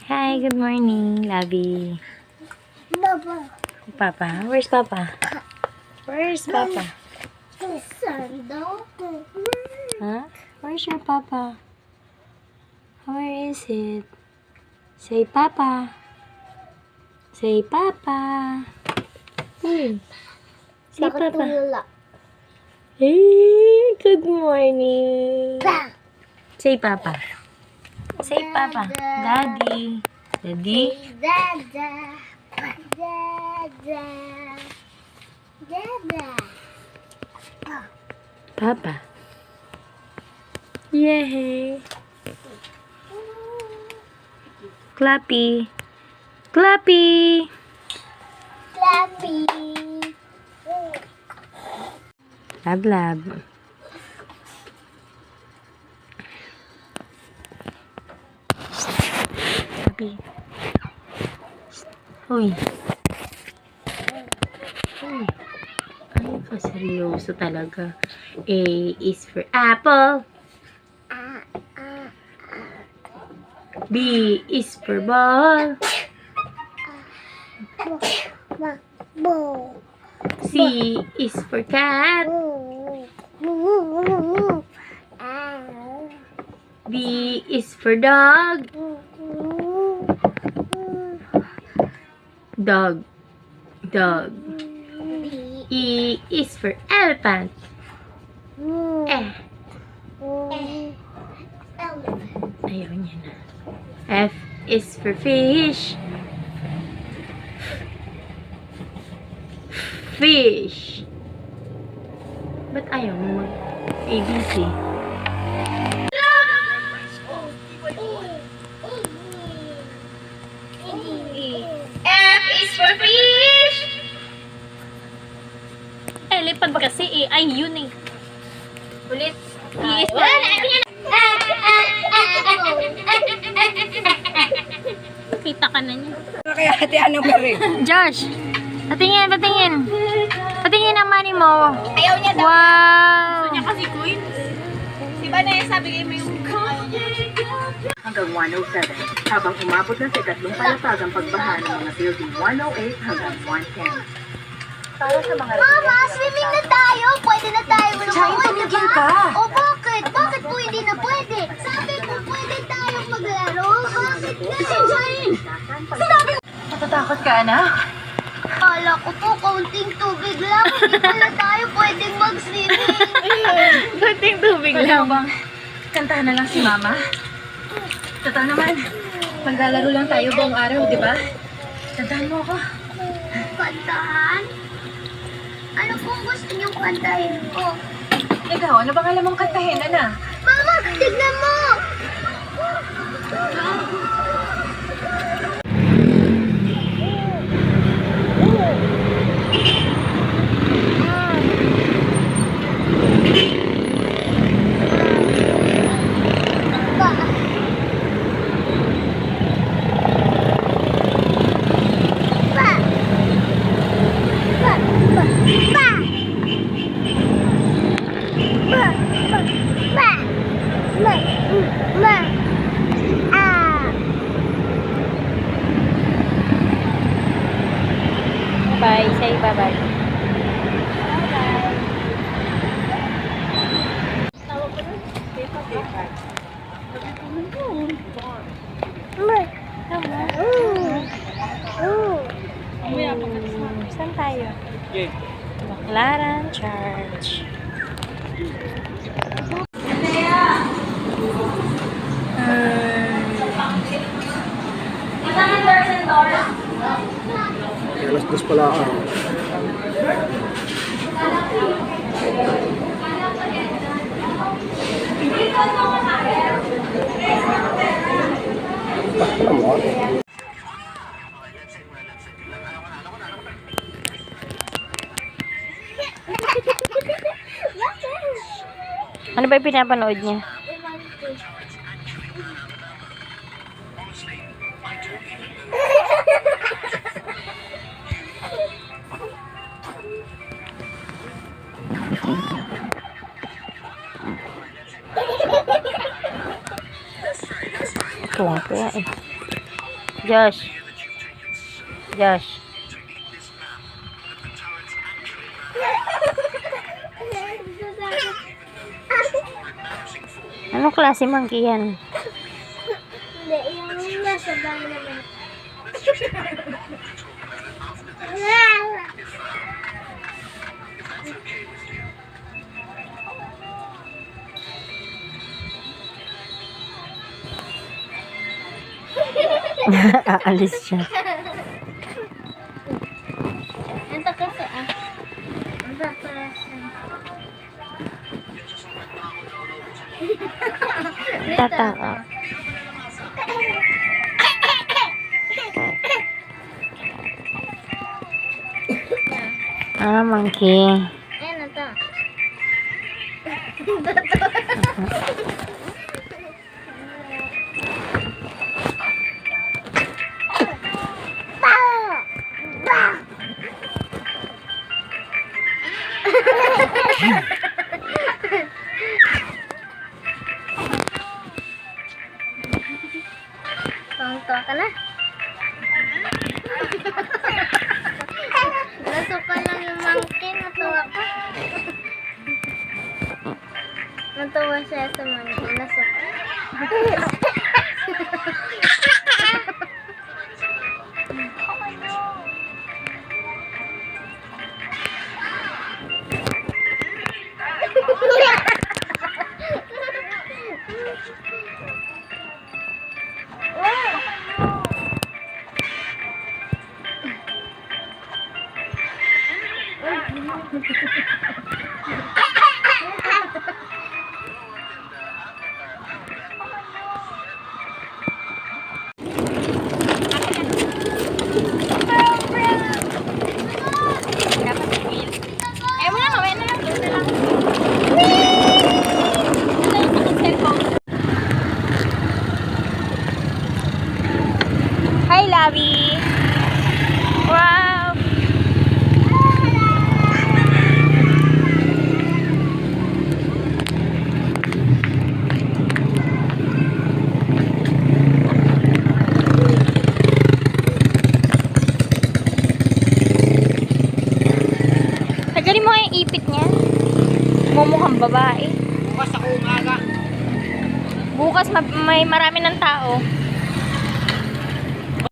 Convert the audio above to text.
Hi, good morning, Labi. Papa. Papa? Where's Papa? Where's Papa? Huh? Where's your Papa? Where is it? Say Papa. Say Papa. Say Papa. Hey, good morning. Say Papa. Say Papa. Daddy. Daddy. Dada. Dada. Dada. Papa. Yay. Clappy. Clappy. Clappy. Lab lab. Clappy. Uy. Uy. Ay, seryoso talaga. A is for apple. B is for ball. Bo. C is for cat. D is for dog. Dog. Dog. E is for elephant. Eh. Ayaw niya na. F is for fish. Fish. Ba't ayaw mo mag-ABC? F is for fish. Elephant ba kasi eh? Ay, yun eh. Ulit. E is for... Kita ka na niya. Kaya hati ano ba rin? Josh! Patingin, patingin. Patingin ang money mo. Ayaw niya daw. Wow! Niya kasi queen. Si Vanessa, bigay mo yung hanggang 107, habang umabot na sa tatlong palatag ang pagbaha ng mga building 108 hanggang 110. Para sa mga Mama, swimming na tayo. Pwede na tayo. tumigil ka. O bakit? Bakit po hindi na pwede? Sabi ko pwede tayong maglaro. Bakit na? Natatakot ka, anak? Kala ko po kaunting tubig lang. Hindi pala tayo pwedeng mag-swimming. Kunting tubig Pwede lang. mo bang kantahan na lang si Mama? Total naman, maglalaro lang tayo buong araw, di ba? Kantahan mo ako. Kantahan? Ano pong gusto niyong kantahin ko? Ikaw, ano bang alam mong kantahin, anak? Mama, tignan mo! Bye. Say bye-bye. Saan tayo? Baclaran Church. Alas 2 pala ako. Ano ba yung pinapanood niya? Tuwang-tuwa eh. Josh. Josh. Anong klase monkey yan? Hindi, yung nasa bahay naman. Aalis siya. Ito kasi Ito kasi. Tataka. Monkey. Ayan na to. Tungto ka na. Nasuka lang yung monkey. Natuwa ka. Natuwa siya sa monkey. Nasuka. Hi, Labi. Wow. Tagalin mo yung ipit niya. Mumukhang babae. Bukas may marami ng tao.